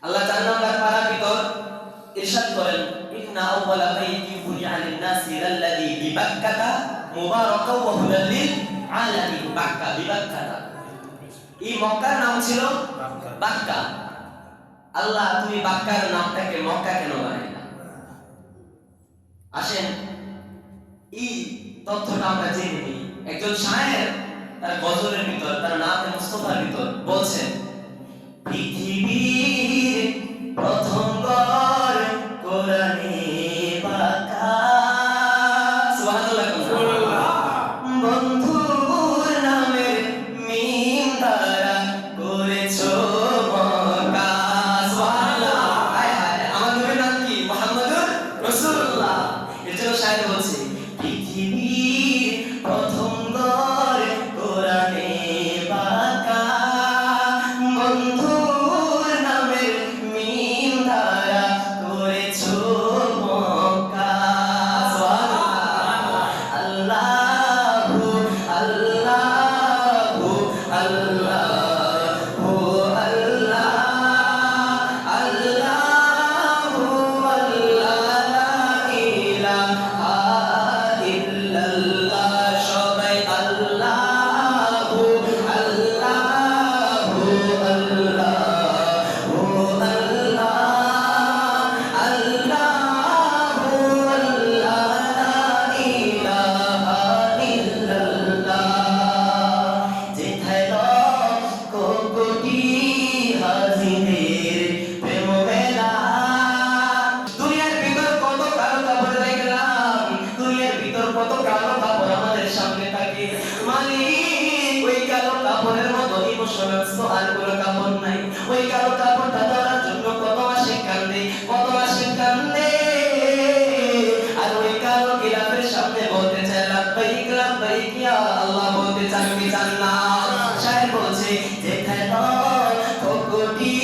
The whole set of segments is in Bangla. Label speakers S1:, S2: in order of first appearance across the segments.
S1: আল্লাহ 4 নম্বর পারার ভিতর ইরশাদ করেন ইন্না আউওয়ালা বাইতিন ফুরিআ লিন-নাসি লাল্লাযী বিবাক্কাতা মুবারাকাও ওয়া হুদাল লিল আলামিন। বাক্কা, বিবাক্কাতা, এই মক্কার নাম ছিল বাক্কা। আল্লাহ তুমি বাক্কার নামটাকে মক্কা কেন বানাইলা? আসেন এই তথ্যটা আমরা জেনে নিই। একজন শায়ের তার গজলের ভিতর, তার নাতে মুস্তাফার ভিতর বলছেন, পৃথিবীর প্রথম ঘর কোরআনে পাকা। সুবহানাল্লাহ, সুবহানাল্লাহ। বন্ধুর নামের মিম দ্বারা করেছো মক্কা। সুবহানাল্লাহ। হায় হায়, আমার নবীর নাম কি? মুহাম্মদুর রাসূলুল্লাহ। এর জন্য শায়ের বলছে, পৃথিবীর প্রথম ঘর কোরআনে পাকা, বন্ধুর নামের মিম দ্বারা করেছো মক্কা। সুবহানাল্লাহ। আল্লাহু আল্লাহু আল্লাহু আল্লাহ আল্লাহু আল্লাহ লা ইলাহা ইল্লাল্লাহ। সবাই আল্লাহু আল্লাহু আল্লাহু আল্লাহ আল্লাহু আল্লাহ লা ইলাহা ইল্লাল্লাহ। যেথায় লক্ষ কোটি হাজিদের প্রেম মেলা। দুনিয়ার ভিতর কত কালো কাপড় দেখলাম, দুনিয়ার ভিতর কত কালো কাপড় আমাদের সামনে থাকে। মালিক, ওই কালো কাপড়ের মতো ইমোশনাল আর কোনো কাপড় নাই। ওই কালো কাপড়টা ধরার জন্য কত মাসে কান্দে, কত মাসে কান্দে। আর ওই কালো গিলাফের সামনে বলতে চায় লাব্বাইক লাব্বাইক ইয়া আল্লাহ, বলতে চান কি চান না? শায়ের বলছে, যেখানে লক্ষ কোটি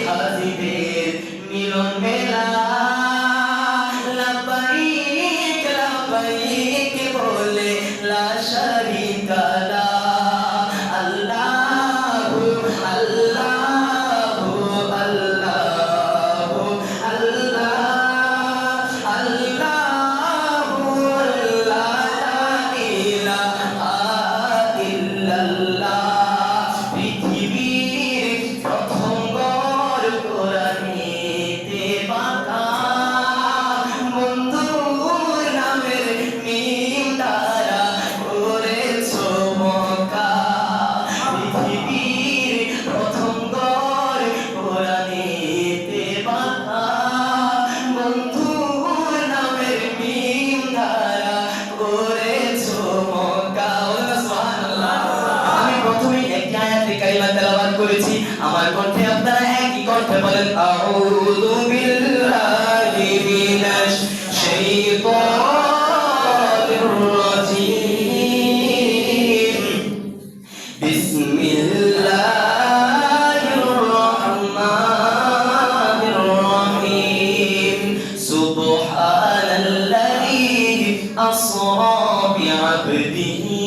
S1: হাজিদের মিলন মেলা, লাব্বাইক লাব্বাইক বলে লা শারীকা লাহ। আল্লাহু আল্লাহু আল্লাহু আল্লাহ আল্লাহু আল্লাহ লা ইলাহা ইল্লাল্লাহ। পৃথিবীর প্রথম ঘর কোরআনেতে পাকা, বন্ধুর নামের মিম দ্বারা করেছো মক্কা। পৃথিবীর প্রথম ঘর কোরআনেতে পাকা, বন্ধুর নামের মিম দ্বারা করেছো মক্কা। সুবহানাল্লাহ। আমি প্রথমেই একটি আয়াতে কারিমা তেলাওয়াত করেছি, আমার কণ্ঠে আপনারা একই কণ্ঠে বলেন, আউযু বিল্লাহি মিনাশ শাইতানির রাজীম। বিসমিল্লাহির রাহমানির রাহিম। সুবহানাল্লাযী আসরা বি'আবদিহি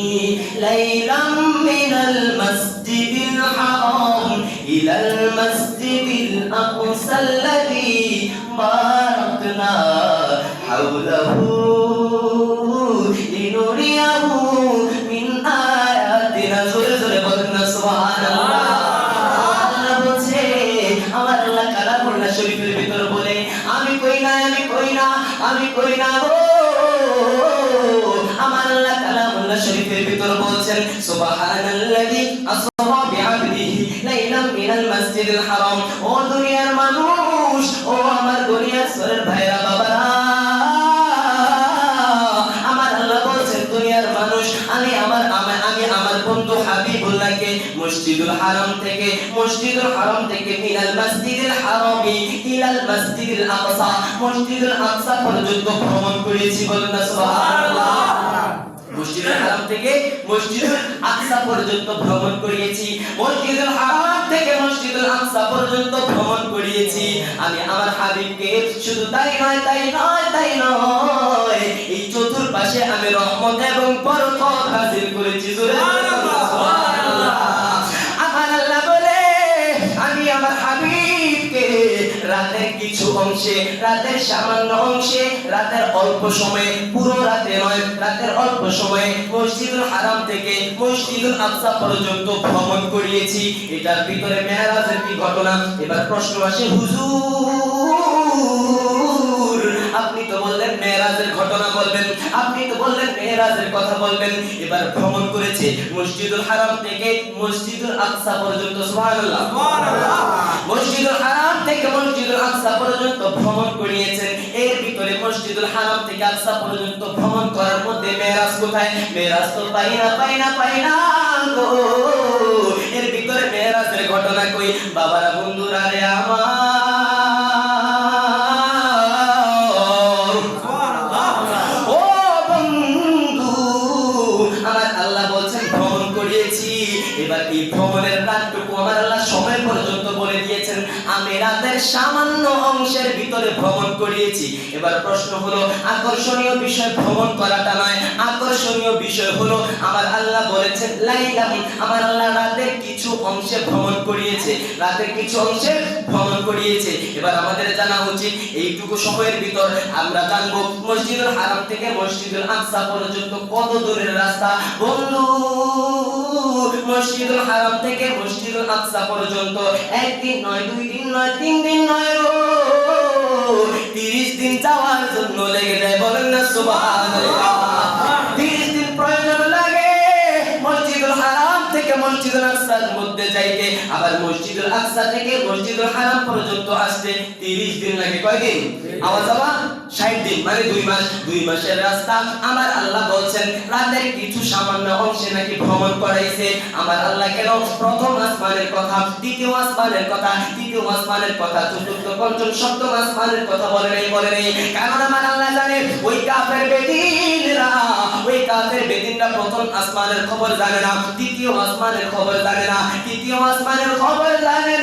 S1: লাইলাম মিনাল মাসজিদিল হারাম ইলাল মাসজিদিল আকসাল্লাযী বারাকনা হাওলাহু লিনুরিয়াহু মিন আয়াতিনা। জোরে জোরে বলেন না সুবহানাল্লাহ। আল্লাহ বলছে, আমার আল্লাহ কালামুল্লাহ শরীফের ভিতর বলে, আমি কই না, আমি কই না, আমি কই না গো। আমার আল্লাহ কালামুল্লাহ শরীফের ভিতর বলছেন, সুবহানাল্লাযী আসরা বি'আবদিহি লাইলাম মিনাল মাসজিদিল হারাম। ও দুনিয়ার মানুষ, ও আমার দুনিয়ার সরের ভাইরা বাবারা, আমার আল্লাহ বলছেন, দুনিয়ার মানুষ, আমি আমার বন্ধু হাবিবুল্লাহকে মসজিদুল হারাম থেকে মিনাল মাসজিদিল হারামি ইলাল মাসজিদিল আকসা, মসজিদুল আকসা পর্যন্ত ভ্রমণ করেছি। বলেন না সুবহানাল্লাহ। মসজিদুল হারাম থেকে মসজিদুল আকসা পর্যন্ত ভ্রমণ করিয়েছি, মসজিদুল হারাম থেকে মসজিদুল আকসা পর্যন্ত ভ্রমণ করিয়েছি। আমি আমার হাবিবকে শুধু তাই নয়, এই চতুর্পাশে আমি রহমত এবং বরকত নাযিল করেছি। সুবহানাল্লাহ। আমার আল্লাহ বলে, আমি আমার হাবিবকে রাতের কিছু অংশে, রাতের সামান্য অংশে, রাতের অল্প সময়ে, পুরো রাতে নয়, রাতের অল্প সময়ে মসজিদুল হারাম থেকে মসজিদুল আকসা পর্যন্ত ভ্রমণ করিয়েছি। এটার ভিতরে মেরাজের কি ঘটনা? এবার প্রশ্ন আসে, হুজুর আপনি তো বললেন মেরাজের ঘটনা বলবেন, আপনি তো বললেন মেরাজের কথা বলবেন। এবার ভ্রমণ করেছে মসজিদুল হারাম থেকে মসজিদুল আকসা পর্যন্ত। সুবহানাল্লাহ, সুবহানাল্লাহ। মসজিদুল হারাম থেকে মসজিদুল আকসা পর্যন্ত ভ্রমণ করিয়েছেন। এর ভিতরে মসজিদুল হারাম থেকে আকসা পর্যন্ত ভ্রমণ করার মধ্যে মেরাজ কোথায়? মেরাজ তো পাই না গো। এর ভিতরে মেরাজের ঘটনা কই? বাবারা, বন্ধুরা রে আমার, ও বন্ধু আমার, আল্লাহ বলছেন ভ্রমণ করিয়েছি। এবার এই ভ্রমণের রাতটুকু আমার আল্লাহ সময় পর্যন্ত বলে দিয়েছেন, আমি রাতের সামান্য অংশের ভিতরে ভ্রমণ করিয়েছি। এবার প্রশ্ন হলো, আকর্ষণীয় বিষয় ভ্রমণ করাটা নয়, আকর্ষণীয় বিষয় হলো আমার আল্লাহ বলেছেন লাইলাম, আমার আল্লাহ রাতের কিছু অংশে ভ্রমণ করিয়েছে, রাতের কিছু অংশে ভ্রমণ করিয়েছে। এবার আমাদের জানা উচিত এইটুকু সময়ের ভিতর আমরা জানবো মসজিদুল হারাম থেকে মসজিদুল আকসা পর্যন্ত কত দূরের রাস্তা। বন্ধু, মসজিদুল হারাম থেকে মসজিদুল আকসা পর্যন্ত একদিন নয়, 2 দিন নয়, 3 দিন নয়, 30 দিন যাওয়ার জন্য লেগে যায়। বলেন না সুবহানাল্লাহ? 30 দিন প্রয়োজন লাগে মসজিদুল হারাম থেকে মসজিদুল আকসার মধ্যে যাইতে, আবার মসজিদুল আকসা থেকে মসজিদুল হারাম পর্যন্ত আসতে 30 দিন লাগে। কয়দিন? আওয়াজ আবার 60 দিন, মানে 2 মাস। 2 মাসের রাস্তা আমার আল্লাহ বলছেন রাতের কিছু সামান্য অংশে নাকি ভ্রমণ করাইছে। আমার আল্লাহ কেন প্রথম আসমানের কথা, দ্বিতীয় আসমানের কথা, তৃতীয় আসমানের কথা, চতুর্থ, পঞ্চম, সপ্তম আসমানের কথা বলে নেই? কারণ আমার আল্লাহ জানে ওই কাফের বেদিনরা, ওই কাফের বেদিনরা প্রথম আসমানের খবর জানে না, দ্বিতীয় আসমানের খবর জানে না, তৃতীয় আসমানের খবর জানে